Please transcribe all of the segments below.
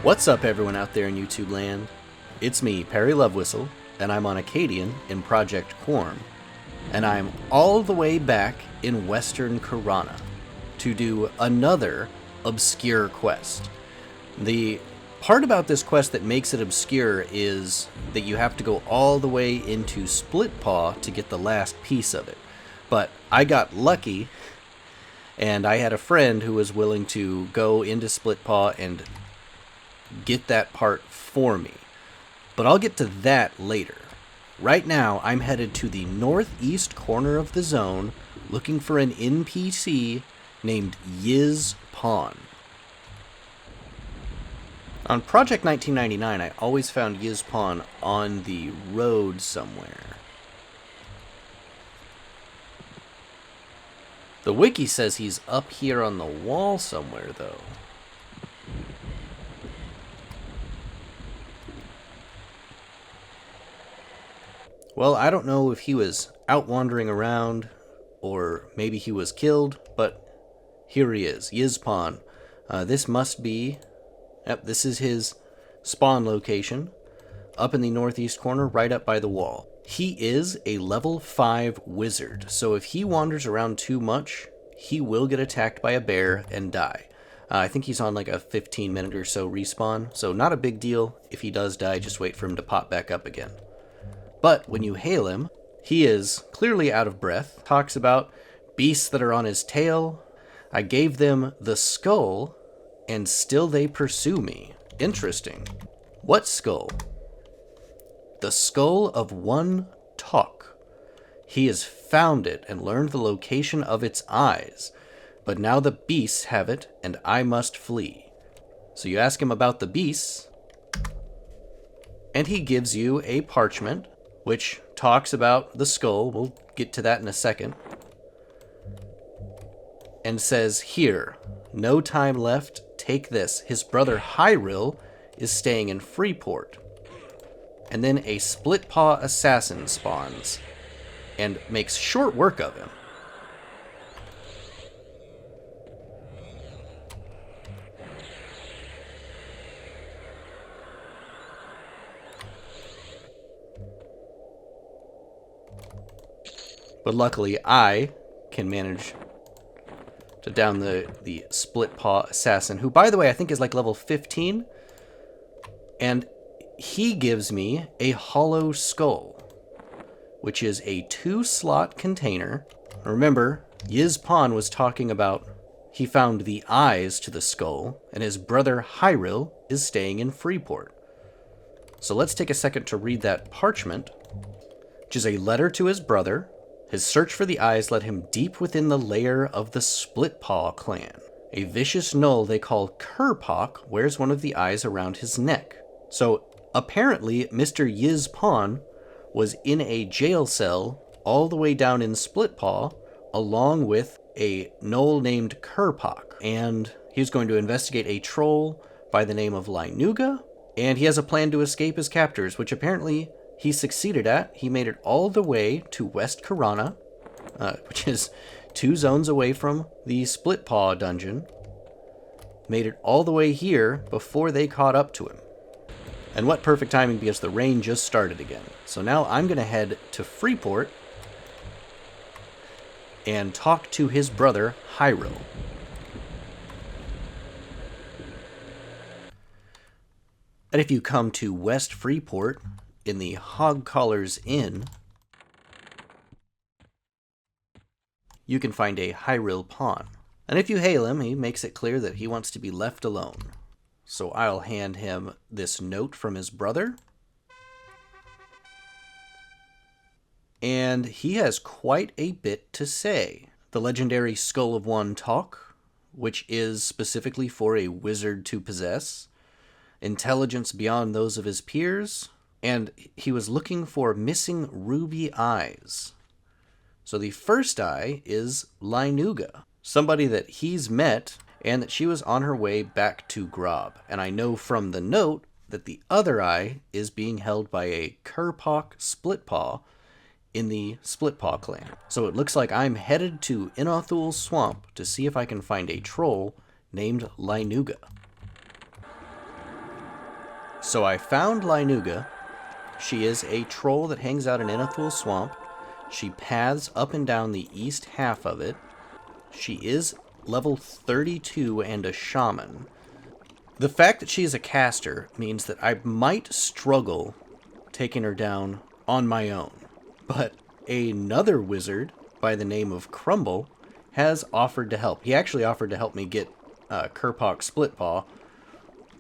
What's up, everyone out there in YouTube land? It's me, Perry Lovewhistle, and I'm on Acadian in Project Quarm, and I'm all the way back in Western Karana to do another obscure quest. The part about this quest that makes it obscure is that you have to go all the way into Split Paw to get the last piece of it. But I got lucky, and I had a friend who was willing to go into Split Paw and get that part for me. But I'll get to that later. Right now, I'm headed to the northeast corner of the zone looking for an NPC named Yiz Pon. On Project 1999, I always found Yiz Pon on the road somewhere. The wiki says he's up here on the wall somewhere, though. Well, I don't know if he was out wandering around, or maybe he was killed, but here he is, Yiz Pon. This must be... Yep, this is his spawn location, up in the northeast corner, right up by the wall. He is a level 5 wizard, so if he wanders around too much, he will get attacked by a bear and die. I think he's on like a 15-minute or so respawn, so not a big deal. If he does die, just wait for him to pop back up again. But when you hail him, he is clearly out of breath, talks about beasts that are on his tail. I gave them the skull, and still they pursue me. Interesting. What skull? The skull of Wun Toque. He has found it and learned the location of its eyes, but now the beasts have it, and I must flee. So you ask him about the beasts, and he gives you a parchment, which talks about the skull, we'll get to that in a second, and says, here, no time left, take this. His brother Hyrel is staying in Freeport. And then a Split Paw assassin spawns, and makes short work of him. But luckily, I can manage to down the Split Paw Assassin, who, by the way, I think is like level 15. And he gives me a hollow skull, which is a 2-slot container. Remember, Yiz Pon was talking about he found the eyes to the skull, and his brother Hyrel is staying in Freeport. So let's take a second to read that parchment, which is a letter to his brother. His search for the eyes led him deep within the lair of the Split Paw clan. A vicious gnoll they call Kerpock wears one of the eyes around his neck. So apparently Mr. Yiz Pon was in a jail cell all the way down in Split Paw, along with a gnoll named Kerpock. And he's going to investigate a troll by the name of Luga, and he has a plan to escape his captors, which apparently he succeeded at. He made it all the way to West Karana, which is 2 zones away from the Split Paw dungeon. Made it all the way here before they caught up to him. And what perfect timing, because the rain just started again. So now I'm going to head to Freeport and talk to his brother, Hyrel. And if you come to West Freeport, in the Hog Caller's Inn, you can find a Hyrel Pon. And if you hail him, he makes it clear that he wants to be left alone. So I'll hand him this note from his brother. And he has quite a bit to say. The legendary Skull of Wun Toque, which is specifically for a wizard to possess. Intelligence beyond those of his peers. And he was looking for missing ruby eyes. So the first eye is Luga, somebody that he's met, and that she was on her way back to Grob. And I know from the note that the other eye is being held by a Kerpock Split Paw in the Split Paw clan. So it looks like I'm headed to Innothule swamp to see if I can find a troll named Luga. So I found Linuga. She is a troll that hangs out in Innothule Swamp. She paths up and down the east half of it. She is level 32 and a shaman. The fact that she is a caster means that I might struggle taking her down on my own. But another wizard by the name of Crumble has offered to help. He actually offered to help me get Kerpok Splitpaw,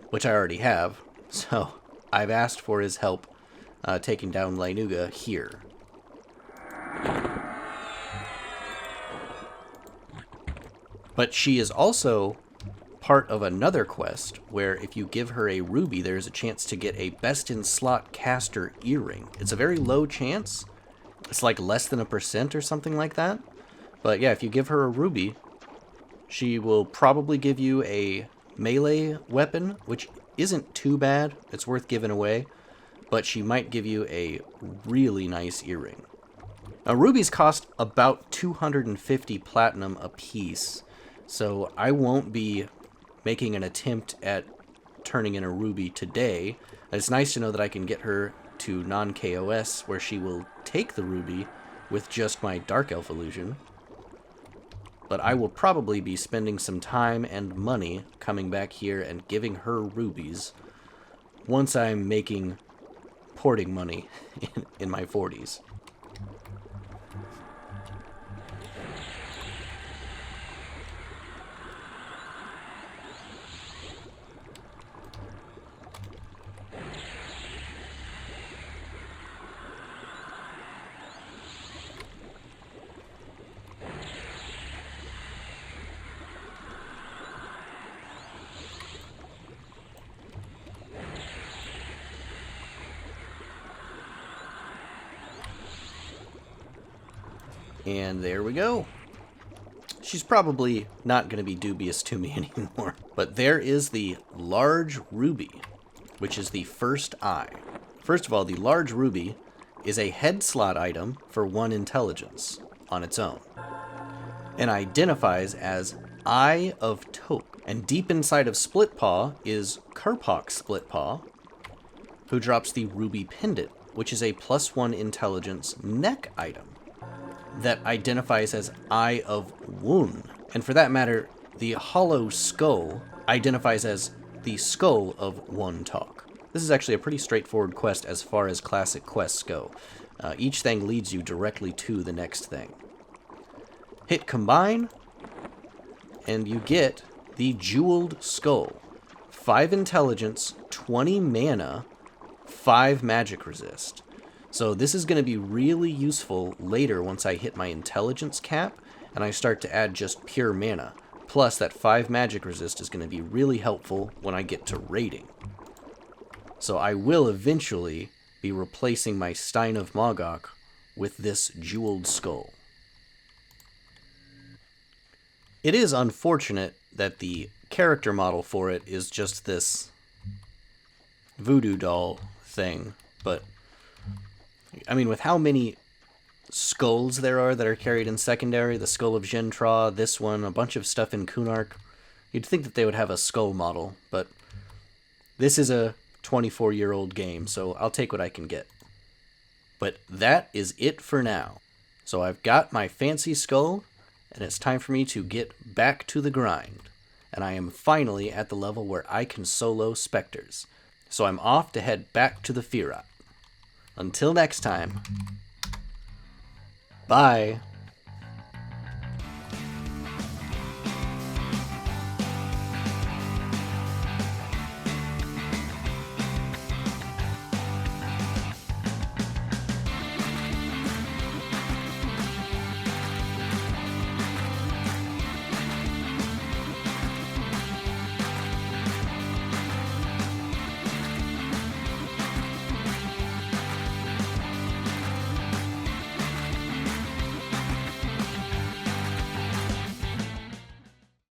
which I already have. So I've asked for his help taking down Linuga here. But she is also part of another quest where if you give her a ruby, there's a chance to get a best-in-slot caster earring. It's a very low chance. It's like less than 1% or something like that. But yeah, if you give her a ruby, she will probably give you a melee weapon, which isn't too bad. It's worth giving away. But she might give you a really nice earring. Now, rubies cost about 250 platinum a piece, so I won't be making an attempt at turning in a ruby today. It's nice to know that I can get her to non-KOS, where she will take the ruby with just my Dark Elf illusion. But I will probably be spending some time and money coming back here and giving her rubies once I'm making porting money in my 40s. And there we go. She's probably not going to be dubious to me anymore. But there is the large ruby, which is the first eye. First of all, the large ruby is a head slot item for 1 intelligence on its own, and identifies as Eye of Toque. And deep inside of Splitpaw is Kerpok Splitpaw, who drops the ruby pendant, which is a +1 intelligence neck item that identifies as Eye of Wun. And for that matter, the hollow skull identifies as the skull of Wun Toque. This is actually a pretty straightforward quest as far as classic quests go. Each thing leads you directly to the next thing. Hit combine, and you get the Jeweled Skull. 5 intelligence, 20 mana, 5 magic resist. So this is going to be really useful later once I hit my intelligence cap and I start to add just pure mana. Plus that 5 magic resist is going to be really helpful when I get to raiding. So I will eventually be replacing my Stein of Mogok with this Jeweled Skull. It is unfortunate that the character model for it is just this voodoo doll thing, but I mean, with how many skulls there are that are carried in secondary, the Skull of Gentra, this one, a bunch of stuff in Kunark, you'd think that they would have a skull model, but this is a 24-year-old game, so I'll take what I can get. But that is it for now. So I've got my fancy skull, and it's time for me to get back to the grind. And I am finally at the level where I can solo specters. So I'm off to head back to the Firat. Until next time, bye.